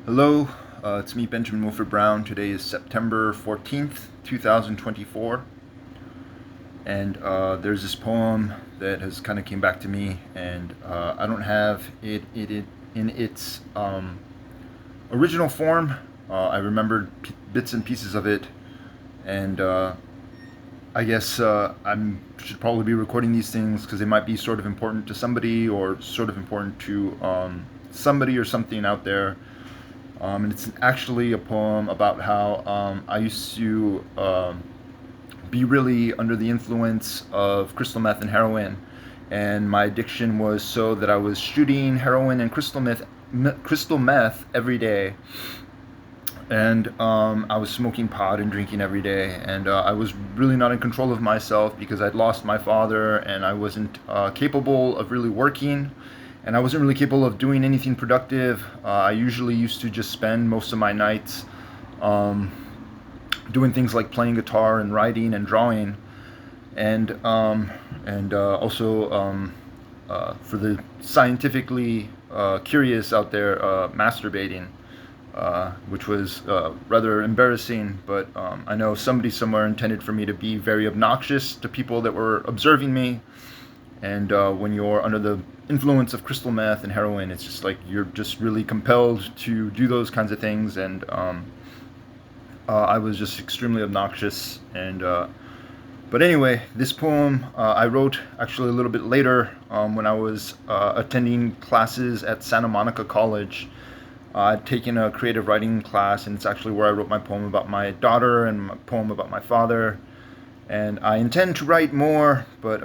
Hello, it's me, Benjamin Wilford Brown. Today is September 14th, 2024, and there's this poem that has kind of came back to me, and I don't have it in its original form. I remembered bits and pieces of it, and I guess I should probably be recording these things because they might be sort of important to somebody or sort of important to somebody or something out there. And it's actually a poem about how I used to be really under the influence of crystal meth and heroin. And my addiction was so that I was shooting heroin and crystal meth every day. And I was smoking pot and drinking every day. And I was really not in control of myself because I'd lost my father and I wasn't capable of really working, and I wasn't really capable of doing anything productive. I usually used to just spend most of my nights um, doing things like playing guitar and writing and drawing, and also for the scientifically curious out there, masturbating, which was rather embarrassing. But I know somebody somewhere intended for me to be very obnoxious to people that were observing me. And when you're under the influence of crystal meth and heroin, it's just like you're just really compelled to do those kinds of things. And I was just extremely obnoxious. And but anyway, this poem I wrote actually a little bit later when I was attending classes at Santa Monica College. I'd taken a creative writing class, and it's actually where I wrote my poem about my daughter and my poem about my father. And I intend to write more, but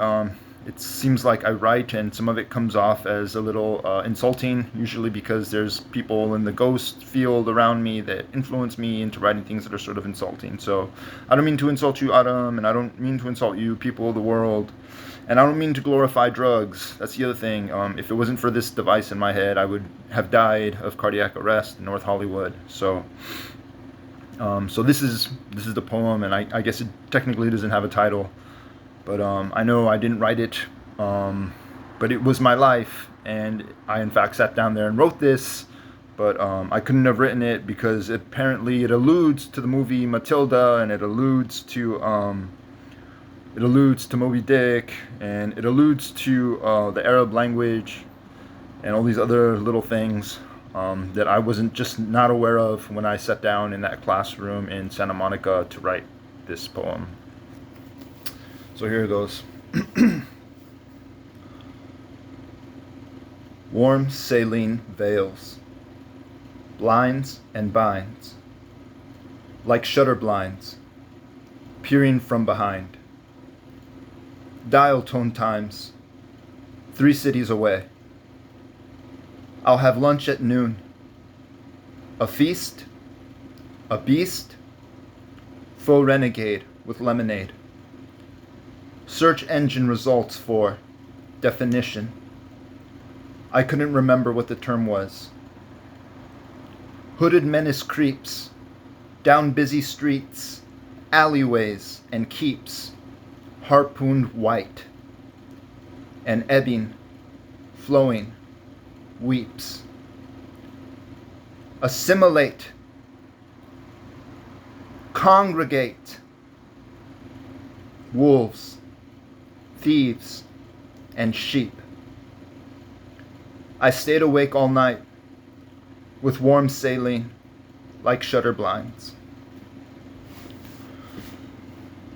it seems like I write and some of it comes off as a little insulting, usually because there's people in the ghost field around me that influence me into writing things that are sort of insulting. So I don't mean to insult you, Adam, and I don't mean to insult you, people of the world. And I don't mean to glorify drugs. That's the other thing. If it wasn't for this device in my head, I would have died of cardiac arrest in North Hollywood. So this is the poem, and I guess it technically doesn't have a title, but I know I didn't write it, but it was my life, and I in fact sat down there and wrote this, but I couldn't have written it because apparently it alludes to the movie Matilda, and it alludes to Moby Dick, and it alludes to the Arab language, and all these other little things that I wasn't just not aware of when I sat down in that classroom in Santa Monica to write this poem. So here it goes. Warm saline veils, blinds and binds, like shutter blinds, peering from behind. Dial tone times, 3 cities away. I'll have lunch at noon. A feast, a beast, faux renegade with lemonade. Search engine results for definition. I couldn't remember what the term was. Hooded menace creeps down busy streets, alleyways, and keeps, harpooned white, and ebbing, flowing, weeps. Assimilate, congregate, wolves, thieves, and sheep. I stayed awake all night with warm saline like shutter blinds.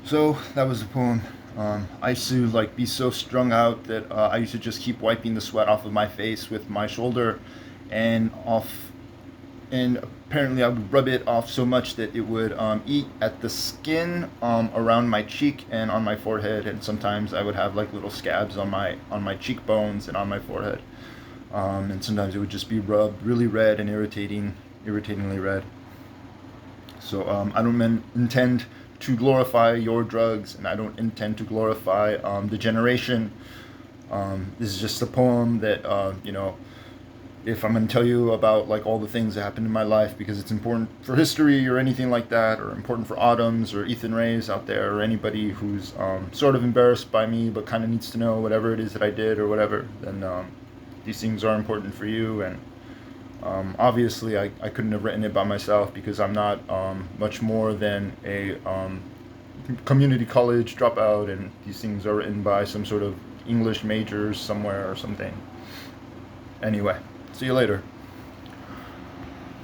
So that was the poem. I used to be so strung out that I used to just keep wiping the sweat off of my face with my shoulder and off, and apparently I would rub it off so much that it would eat at the skin around my cheek and on my forehead, and sometimes I would have little scabs on my cheekbones and on my forehead, and sometimes it would just be rubbed really red and irritatingly red. So I don't intend to glorify your drugs, and I don't intend to glorify the generation. This is just a poem that, if I'm going to tell you about all the things that happened in my life because it's important for history or anything like that, or important for Autumn's or Ethan Ray's out there, or anybody who's sort of embarrassed by me but kind of needs to know whatever it is that I did or whatever, then these things are important for you. And Obviously, I couldn't have written it by myself because I'm not much more than a community college dropout, and these things are written by some sort of English majors somewhere or something. Anyway, see you later.